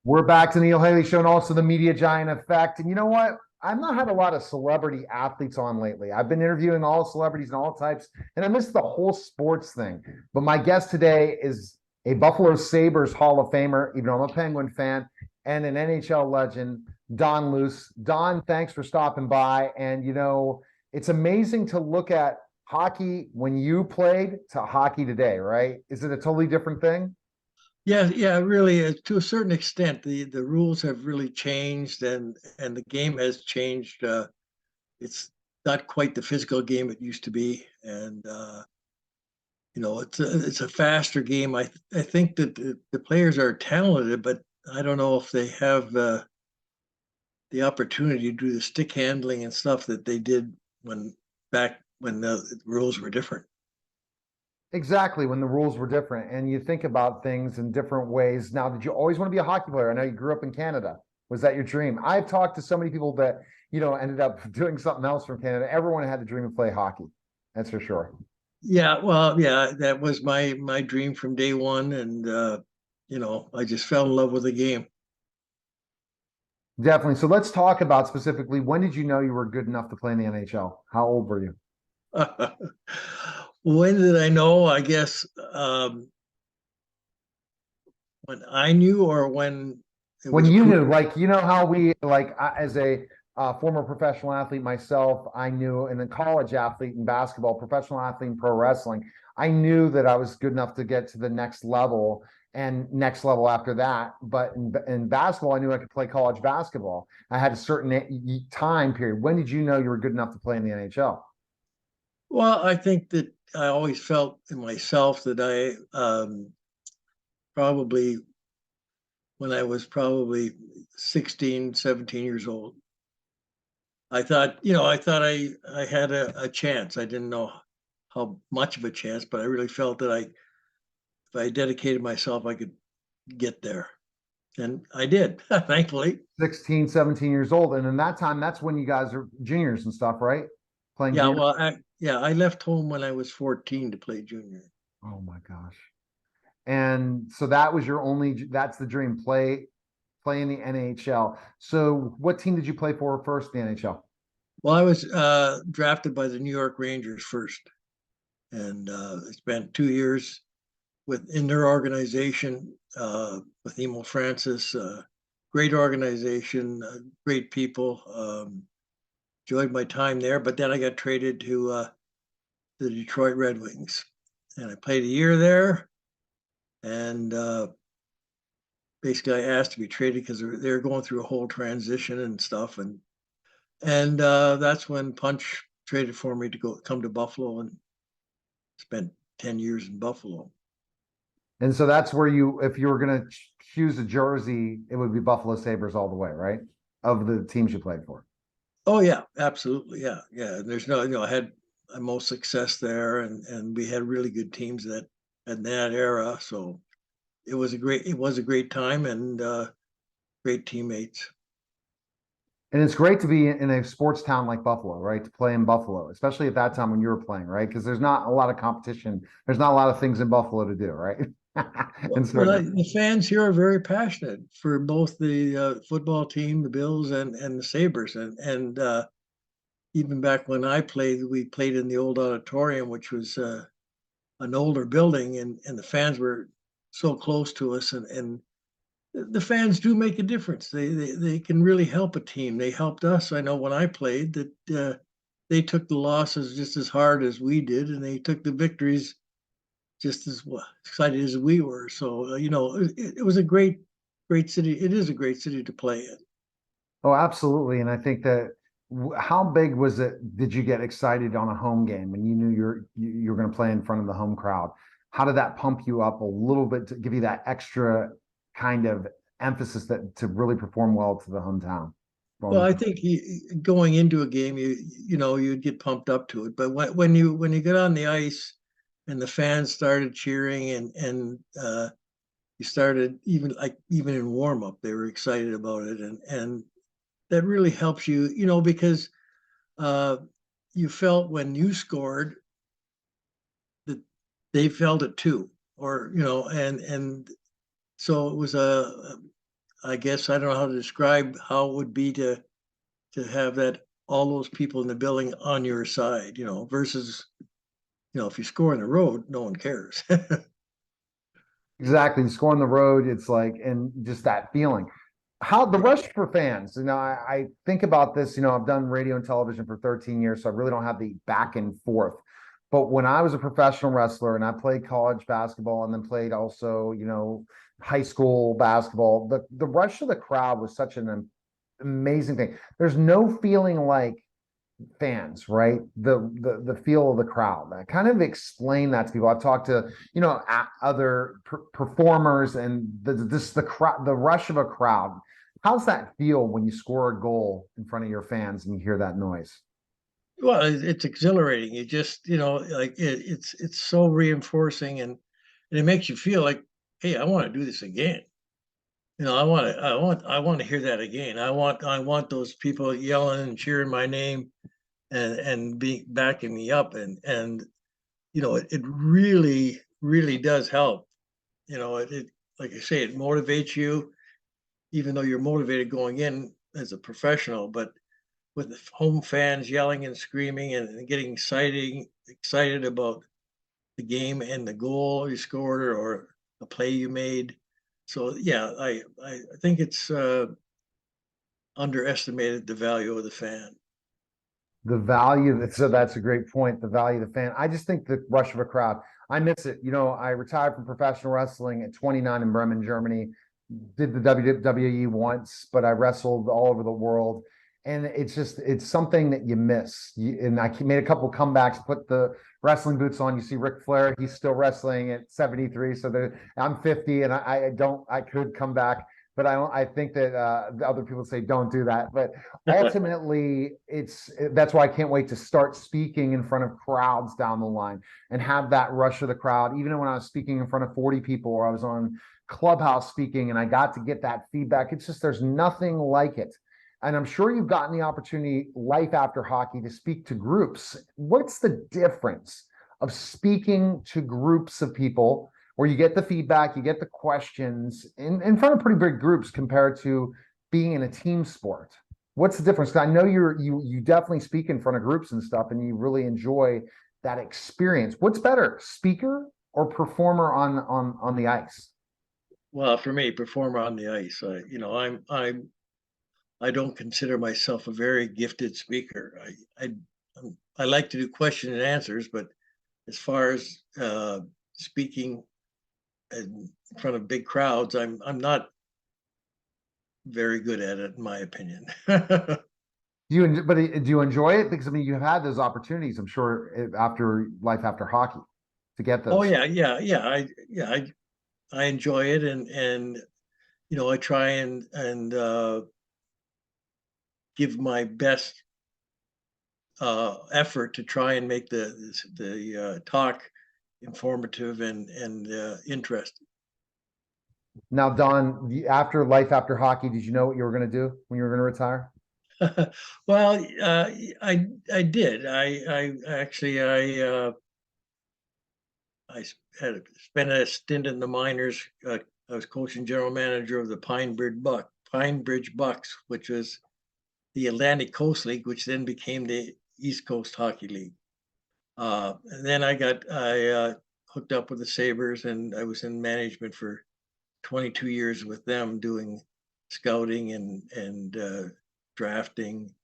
We're back to Neil Haley Show and also the Media Giant Effect. And you know what? I've not had a lot of celebrity athletes on lately. I've been interviewing all celebrities and all types, and I missed the whole sports thing. But my guest today is a Buffalo Sabres Hall of Famer, even though I'm a Penguin fan, and an NHL legend, Don Luce. Don, thanks for stopping by. And it's amazing to look at hockey when you played to hockey today, right? Is it a totally different thing? Yeah, really. To a certain extent, the rules have really changed, and the game has changed. It's not quite the physical game it used to be, and it's a faster game. I think that the players are talented, but I don't know if they have the opportunity to do the stick handling and stuff that they did back when the rules were different. Exactly, when the rules were different and you think about things in different ways. Now, did you always want to be a hockey player? I know you grew up in Canada. Was that your dream? I've talked to so many people that, ended up doing something else from Canada. Everyone had the dream to play hockey. That's for sure. Yeah, well, yeah, that was my dream from day one, and I just fell in love with the game. Definitely. So let's talk about specifically when did you know you were good enough to play in the NHL? How old were you? When did I know? I guess when I knew, or when it When was you approved. knew, like, how we, like, as a former professional athlete myself, I knew, and a college athlete in basketball, professional athlete in pro wrestling, I knew that I was good enough to get to the next level and next level after that. But in basketball, I knew I could play college basketball. I had a certain time period. When did you know you were good enough to play in the NHL? Well, I think that I always felt in myself that I probably when I was probably 16, 17 years old. I thought I had a chance. I didn't know how much of a chance, but I really felt that if I dedicated myself, I could get there. And I did, thankfully. 16, 17 years old. And in that time, that's when you guys are juniors and stuff, right? Playing Yeah, junior. well, I left home when I was 14 to play junior. Oh my gosh. And so that was that's the dream, play in the NHL. So what team did you play for first in the NHL? Well, I was drafted by the New York Rangers first, and I spent 2 years in their organization with Emil Francis. Great organization, great people. Enjoyed my time there, but then I got traded to the Detroit Red Wings, and I played a year there. And basically, I asked to be traded because they're going through a whole transition and stuff, and that's when Punch traded for me to come to Buffalo and spent 10 years in Buffalo. And so that's where if you were going to choose a jersey, it would be Buffalo Sabres all the way, right? Of the teams you played for. Oh yeah, absolutely, yeah. There's no, I had my most success there, and we had really good teams in that era. So it was a great time, and great teammates. And it's great to be in a sports town like Buffalo, right? To play in Buffalo, especially at that time when you were playing, right? Because there's not a lot of competition. There's not a lot of things in Buffalo to do, right? And Well, so the fans here are very passionate for both the football team, the Bills, and the Sabres, and even back when I played, we played in the old auditorium, which was an older building, and the fans were so close to us, and the fans do make a difference. They can really help a team. They helped us. I know when I played that they took the losses just as hard as we did, and they took the victories just as excited as we were. So it was a great city. It is a great city to play in. oh, absolutely. And I think that how big was it? Did you get excited on a home game when you knew you're going to play in front of the home crowd? How did that pump you up a little bit to give you that extra kind of emphasis that to really perform well to the hometown? Well, Well, I think going into a game, you'd get pumped up to it. But when you get on the ice and the fans started cheering, and you started even in warm up, they were excited about it, and that really helps you, because uh, you felt when you scored that they felt it too, or and so it was I guess I don't know how to describe how it would be to have that all those people in the building on your side, versus if you score on the road, no one cares. Exactly. You score on the road, it's like, and just that feeling. How the rush for fans, I think about this, I've done radio and television for 13 years, so I really don't have the back and forth. But when I was a professional wrestler and I played college basketball and then played also, high school basketball, the rush of the crowd was such an amazing thing. There's no feeling like fans, right? The feel of the crowd. I kind of explain that to people. I've talked to other performers, and the crowd, the rush of a crowd. How's that feel when you score a goal in front of your fans and you hear that noise? Well, it's exhilarating. You just, like it's so reinforcing, and it makes you feel like, hey, I want to do this again. I want to hear that again. I want those people yelling and cheering my name and be backing me up, and it really really does help. It like I say, it motivates you, even though you're motivated going in as a professional, but with the home fans yelling and screaming and getting excited about the game and the goal you scored or a play you made. So yeah, I think it's underestimated the value of the fan. The value, so that's a great point. The value of the fan. I just think the rush of a crowd. I miss it. I retired from professional wrestling at 29 in Bremen, Germany. Did the WWE once, but I wrestled all over the world. And it's something that you miss. And I made a couple comebacks, put the wrestling boots on. You see Ric Flair, he's still wrestling at 73. So I'm 50 and I could come back, but I think that other people say don't do that. But ultimately, that's why I can't wait to start speaking in front of crowds down the line and have that rush of the crowd. Even when I was speaking in front of 40 people, or I was on Clubhouse speaking and I got to get that feedback, it's just there's nothing like it. And I'm sure you've gotten the opportunity, life after hockey, to speak to groups. What's the difference of speaking to groups of people where you get the feedback, you get the questions in front of pretty big groups compared to being in a team sport? What's the difference? 'Cause I know you definitely speak in front of groups and stuff, and you really enjoy that experience. What's better, speaker or performer on the ice? Well, for me, performer on the ice, I don't consider myself a very gifted speaker. I like to do question and answers, but as far as speaking in front of big crowds, I'm not very good at it, in my opinion. Do you enjoy it? Because I mean, you've had those opportunities, I'm sure, after life after hockey, to get Oh those. yeah, I enjoy it, and I try and give my best effort to try and make the talk informative and interesting. Now, Don, after life after hockey, did you know what you were going to do when you were going to retire? Well, I did. I actually I had spent a stint in the minors. I was coaching general manager of the Pine Bridge Bucks, which was the Atlantic Coast League, which then became the East Coast Hockey League. And then I hooked up with the Sabres, and I was in management for 22 years with them, doing scouting and drafting.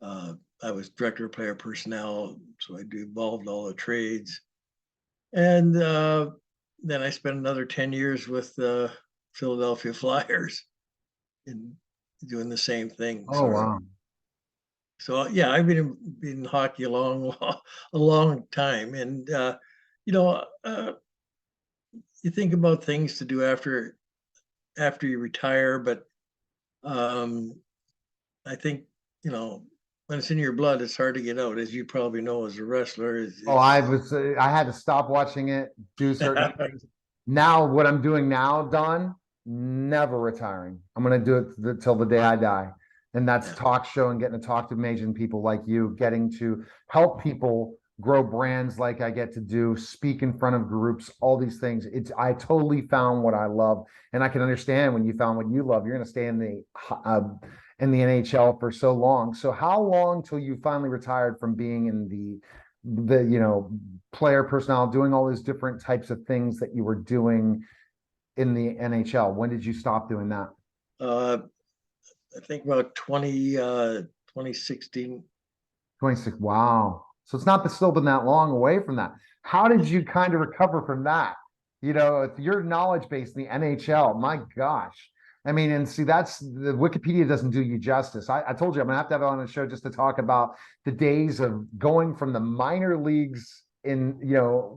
I was director of player personnel, so I involved all the trades. And then I spent another 10 years with the Philadelphia Flyers and doing the same thing, Oh, sort of. wow. So yeah, I've been in hockey a long time, and you know, uh, you think about things to do after you retire, but um, I think when it's in your blood, it's hard to get out, as you probably know as a wrestler. Oh, I had to stop watching it, do certain things. Now, what I'm doing now, Don, never retiring. I'm going to do it till the day I die. And that's Yeah. talk show and getting to talk to amazing people like you, getting to help people grow brands like I get to do, speak in front of groups, all these things. I totally found what I love, and I can understand when you found what you love. You're going to stay in the NHL for so long. So how long till you finally retired from being in the player personnel, doing all those different types of things that you were doing in the NHL? When did you stop doing that? Uh, I think about 2016. 26. Wow. So it's not still been that long away from that. How did you kind of recover from that? Your knowledge base in the NHL, my gosh. I mean, and see, that's the Wikipedia doesn't do you justice. I told you I'm gonna have to have it on the show just to talk about the days of going from the minor leagues in,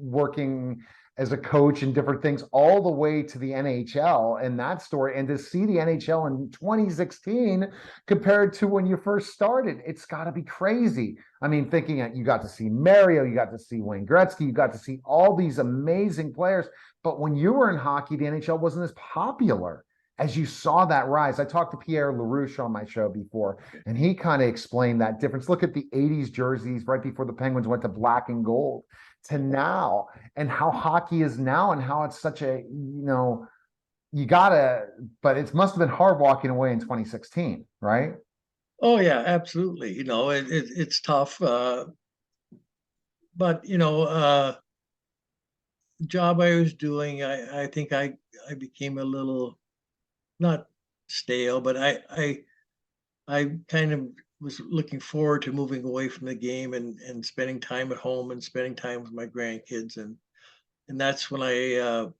working as a coach and different things all the way to the NHL and that story, and to see the NHL in 2016 compared to when you first started. It's got to be crazy. I mean, thinking that you got to see Mario, you got to see Wayne Gretzky, you got to see all these amazing players. But when you were in hockey, the NHL wasn't as popular as you saw that rise. I talked to Pierre LaRouche on my show before, and he kind of explained that difference. Look at the 80s jerseys right before the Penguins went to black and gold to now, and how hockey is now, and how it's such a, but it must have been hard walking away in 2016, right? Oh yeah, absolutely. It's tough. But the job I was doing, I think I became a little, not stale, but I kind of was looking forward to moving away from the game and spending time at home and spending time with my grandkids, and that's when I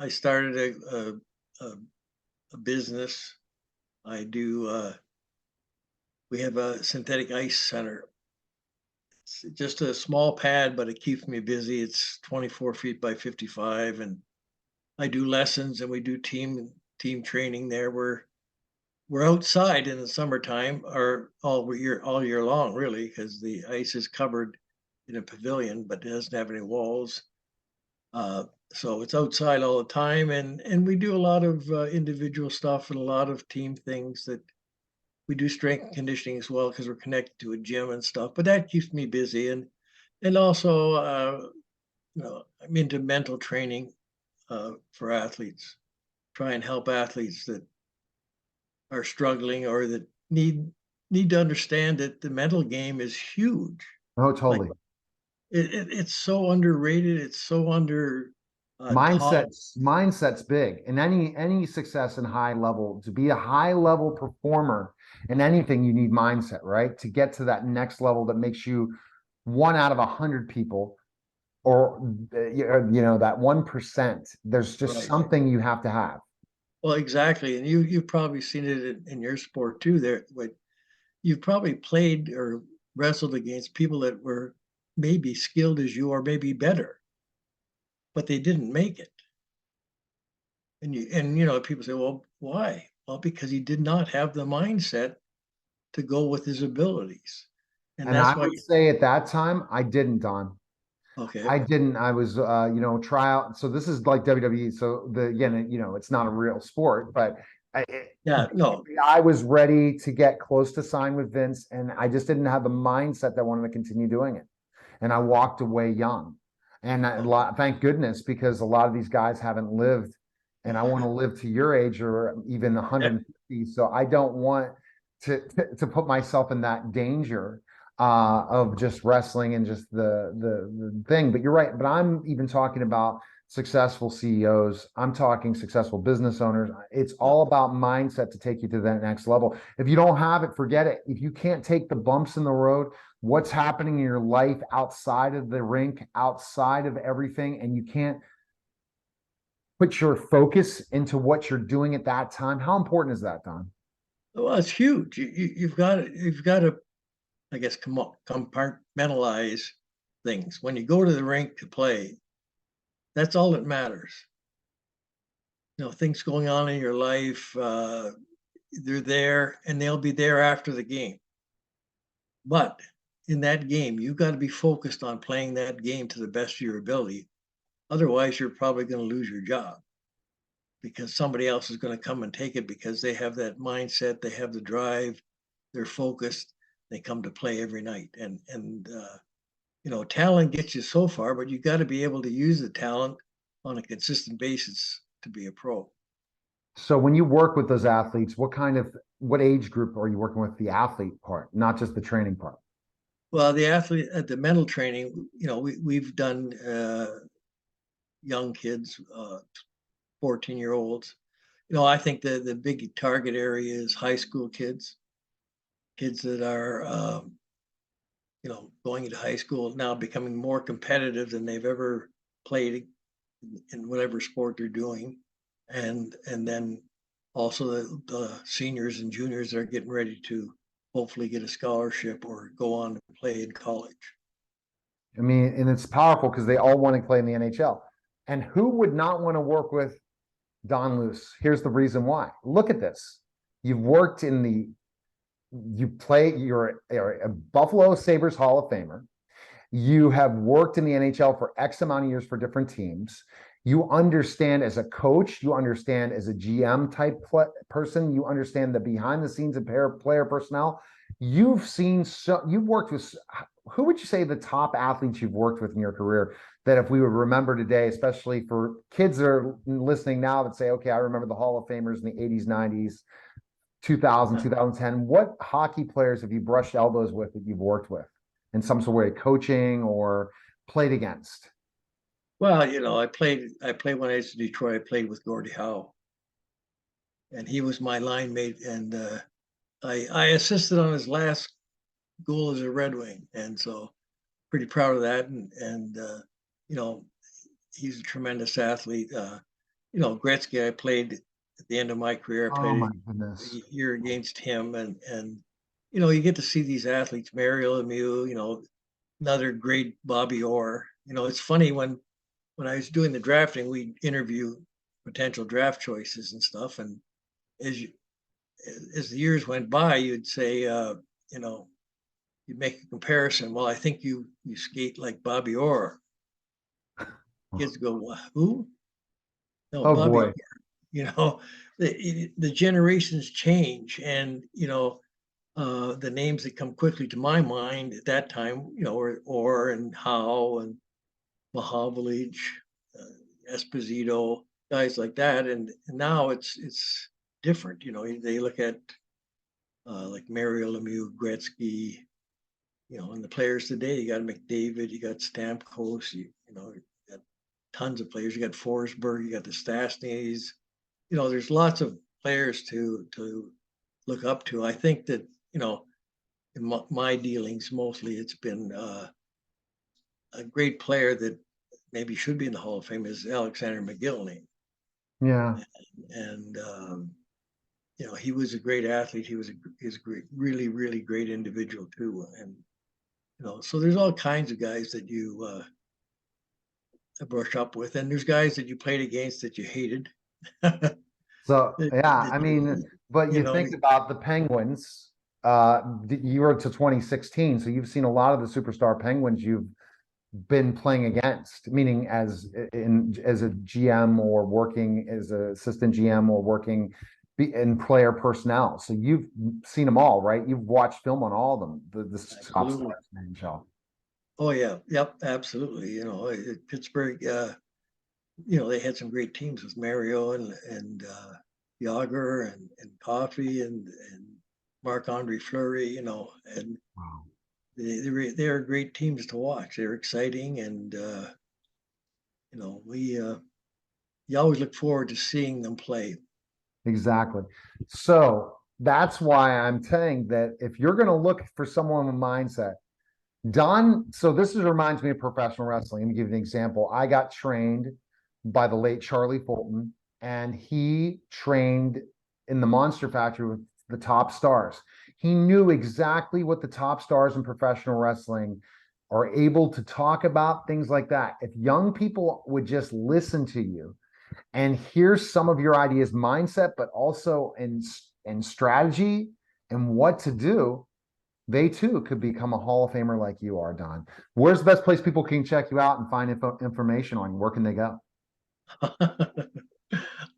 started a business. I do we have a synthetic ice center. It's just a small pad, but it keeps me busy. It's 24 feet by 55, and I do lessons and we do team training there. We're outside in the summertime or all year long, really, because the ice is covered in a pavilion, but it doesn't have any walls. So it's outside all the time, and we do a lot of individual stuff and a lot of team things. That we do strength and conditioning as well because we're connected to a gym and stuff. But that keeps me busy, and also I'm into mental training for athletes. Try and help athletes that are struggling or that need to understand that the mental game is huge. Oh, Like totally. it's so underrated. It's so under taught. Mindset's big. And any success in high level, to be a high level performer in anything, you need mindset, right? To get to that next level that makes you one out of 100 people, or that 1%. There's just Right. something you have to have. Well, exactly, and you've probably seen it in your sport too. There, what you've probably played or wrestled against people that were maybe skilled as you or maybe better, but they didn't make it. And people say, well, why? Well, because he did not have the mindset to go with his abilities, and And I that's why. would say at that time, I didn't, Don. Okay. I didn't. I was, tryout. So this is like WWE. So again, it's not a real sport, but I, Yeah. No. I was ready to get close to sign with Vince, and I just didn't have the mindset that I wanted to continue doing it. And I walked away young. And Okay. thank goodness, because a lot of these guys haven't lived, and I want to live to your age or even Yeah. 150. So I don't want to put myself in that danger of just wrestling and just the thing. But you're right. But I'm even talking about successful CEOs. I'm talking successful business owners. It's Yeah. all about mindset to take you to that next level. If you don't have it, forget it. If you can't take the bumps in the road, what's happening in your life outside of the rink, outside of everything, and you can't put your focus into what you're doing at that time. How important is that, Don? Well, it's huge. You've got to, I guess, compartmentalize things. When you go to the rink to play, that's all that matters. Things going on in your life, they're there and they'll be there after the game. But in that game, you've got to be focused on playing that game to the best of your ability. Otherwise, you're probably going to lose your job because somebody else is going to come and take it because they have that mindset, they have the drive, they're focused, they come to play every night. And talent gets you so far, but you got to be able to use the talent on a consistent basis to be a pro. So when you work with those athletes, what age group are you working with the athlete part, not just the training part? Well, the athlete at the mental training, we've done young kids, 14-year-olds. I think the big target area is high school kids that are, going into high school now, becoming more competitive than they've ever played in whatever sport they're doing. And then also the seniors and juniors that are getting ready to hopefully get a scholarship or go on to play in college. I mean, and it's powerful because they all want to play in the NHL. And who would not want to work with Don Luce? Here's the reason why. Look at this. You've worked in the, you're a Buffalo Sabres Hall of Famer. You have worked in the NHL for X amount of years for different teams. You understand as a coach, you understand as a GM type person, you understand the behind the scenes of player personnel. You've worked with, who would you say the top athletes you've worked with in your career that if we would remember today, especially for kids that are listening now that say, okay, I remember the Hall of Famers in the 80s, 90s, 2000, 2010. What hockey players have you brushed elbows with that you've worked with in some sort of way, coaching or played against? Well, I played when I was in Detroit. I played with Gordie Howe, and he was my line mate, and I assisted on his last goal as a Red Wing, and so pretty proud of that. And he's a tremendous athlete. Gretzky, I played at the end of my career. I Oh played my goodness. a year against him, and you get to see these athletes, Mario Lemieux, another great Bobby Orr. It's funny when I was doing the drafting, we interview potential draft choices and stuff, and as the years went by, you'd say, you'd make a comparison. Well, I think you skate like Bobby Orr. Kids go, who? No, Oh Bobby boy. Orr. The generations change, and the names that come quickly to my mind at that time, were Orr and Howe and Mahavlich, Esposito, guys like that, and now it's different. They look at like Mario Lemieux, Gretzky, and the players today. You got McDavid, you got Stamkos, you got tons of players. You got Forsberg, you got the Stastnys. There's lots of players to look up to. I think that in my dealings, mostly it's been a great player that maybe should be in the Hall of Fame is Alexander McGillney. Yeah. And he was a great athlete. He was a great, really, really great individual too. And so there's all kinds of guys that you brush up with, and there's guys that you played against that you hated. So yeah, that I mean, but you know, think about the Penguins, you were to 2016, so you've seen a lot of the superstar Penguins you've been playing against, meaning as a GM or working as an assistant GM or working in player personnel. So you've seen them all, right? You've watched film on all of them, the top stars in the NHL. Oh yeah, yep, absolutely. Pittsburgh, they had some great teams with Mario and Yager and Coffey and Marc-Andre Fleury, and Wow. they are great teams to watch. They're exciting, and you always look forward to seeing them play. Exactly. So that's why I'm saying that if you're going to look for someone with mindset, so this reminds me of professional wrestling. Let me give you an example. I got trained by the late Charlie Fulton, and he trained in the Monster Factory with the top stars. He knew exactly what the top stars in professional wrestling are able to talk about, things like that. If young people would just listen to you and hear some of your ideas, mindset, but also in strategy and what to do, they too could become a Hall of Famer like you are, Don. Where's the best place people can check you out and find information on you? Where can they go?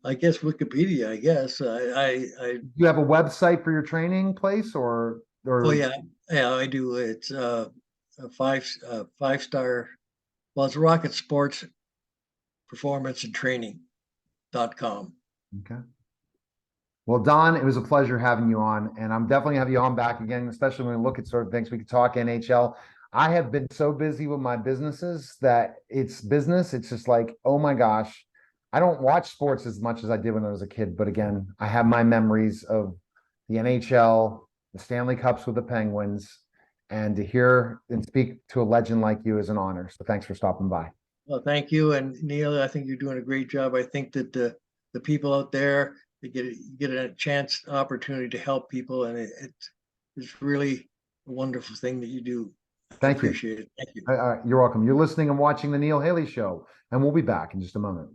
I guess Wikipedia. I guess Do you have a website for your training place or oh yeah, I do. It's a five-star. Well, it's Rocket Sports Performance and Training.com. Okay. Well, Don, it was a pleasure having you on, and I'm definitely have you on back again, especially when we look at sort of things we could talk NHL. I have been so busy with my businesses that it's business. It's just like, oh my gosh, I don't watch sports as much as I did when I was a kid. But again, I have my memories of the NHL, the Stanley Cups with the Penguins, and to hear and speak to a legend like you is an honor. So thanks for stopping by. Well, thank you. And Neil, I think you're doing a great job. I think that the people out there, they get a chance, opportunity to help people. And it's really a wonderful thing that you do. Thank you. Appreciate it. Thank you. You're welcome. You're listening and watching the Neil Haley Show, and we'll be back in just a moment.